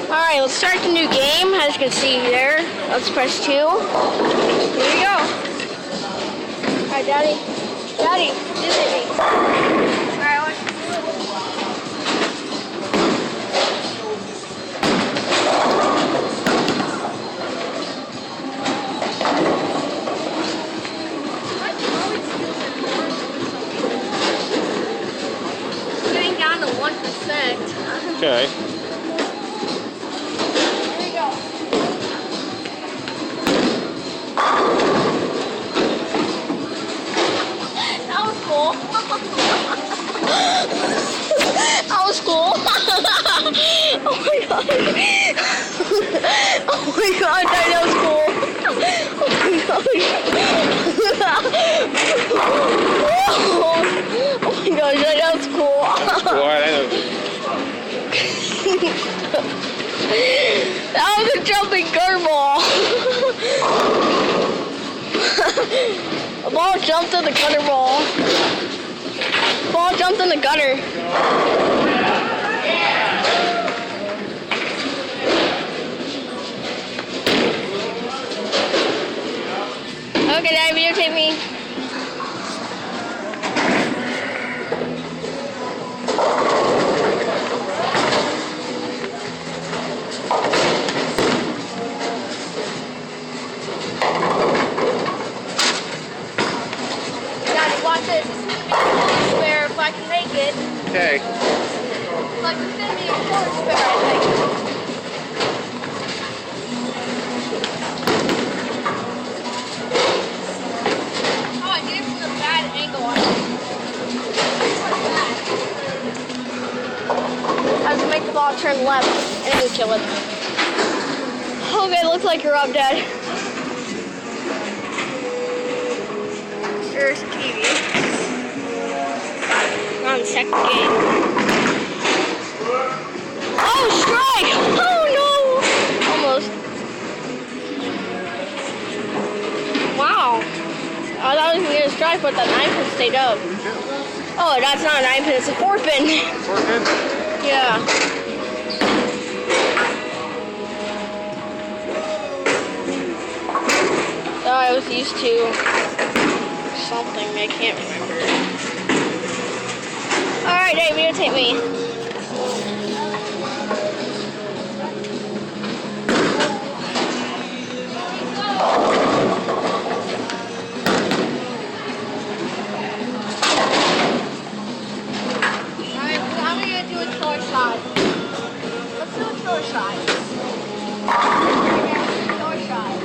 Alright, let's start the new game. As you can see there, let's press 2. Here we go. Alright, Daddy, visit me. Alright, let's do it. Getting down to 1%. Okay. That was cool. Oh my god. Oh my god, that was cool. Oh my gosh. Oh my gosh, that was cool. That's cool. Alright, I know. That was a jumping gutter ball. The ball jumped in the gutter ball. The ball jumped in the gutter. Okay, Dad, videotape me. Daddy, watch this. Spare if I can make it. Okay. Like it's gonna be a killer spare, I think. Oh, I did it from a bad angle on it. I have to make the ball turn left and then kill it. Okay, looks like you're up, Dad. There's a TV. On the second game. Oh, strike! Oh no! Almost. Wow. I thought I was gonna get a strike, but that 9 pin stayed up. Oh, that's not a 9 pin, it's a 4 pin. 4 pin? Yeah. I was used to something, I can't remember. Alright, Dave, videotape me. Alright, I'm gonna do a killer shot. Let's do a killer shot. Killer shot.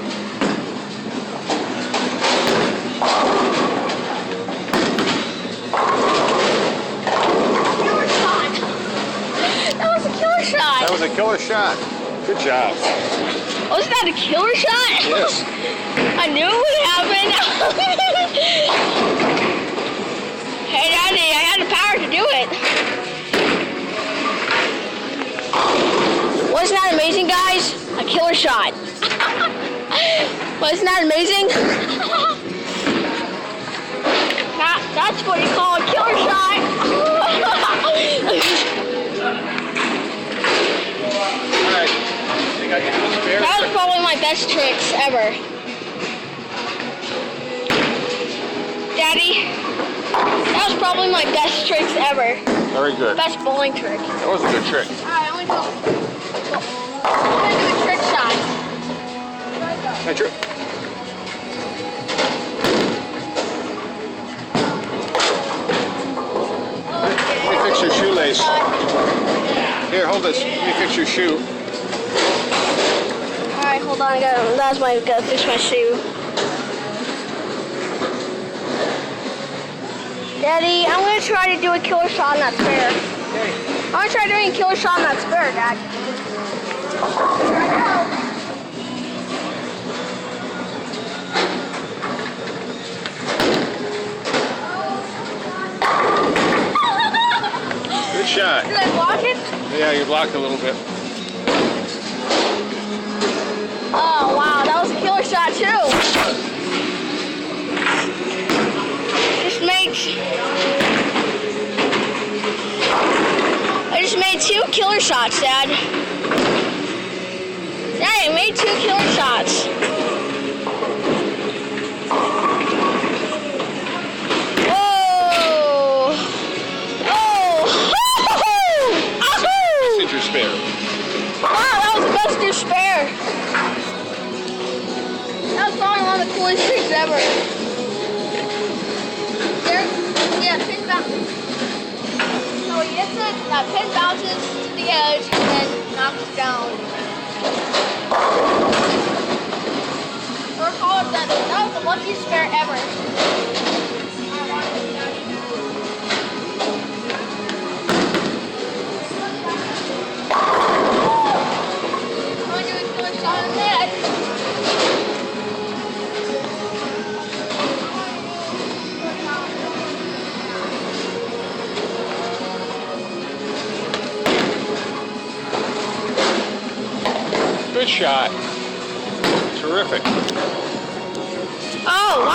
That was a killer shot. Good job. Wasn't that a killer shot? Yes. I knew it would happen. Hey, Daddy, I had the power to do it. Wasn't that amazing, guys? A killer shot. Wasn't that amazing? That's what you call a killer shot. That was probably my best tricks ever. Daddy, that was probably my best tricks ever. Very good. Best bowling trick. That was a good trick. Alright, I'm gonna do a trick shot. Hey, trick. Let me fix your shoelace. Here, hold this. Let me fix your shoe. Alright, hold on, gotta fix my shoe. Daddy, I'm gonna try to do a killer shot on that spare. Okay. I'm gonna try doing a killer shot on that spare, Dad. Here I Good shot. Did I block it? Yeah, you blocked a little bit. Oh, wow, that was a killer shot, too. I just made 2 killer shots, Dad. Daddy, I made 2 killer shots. Whoa! Oh! This is your spare. Wow, that was the best new spare. That was probably one of the coolest things ever. There, yeah, pin bounces. So he hits it, that pin bounces to the edge and then knocks down. Or call it that. That was the luckiest spare ever. Good shot. Terrific. Oh, wow.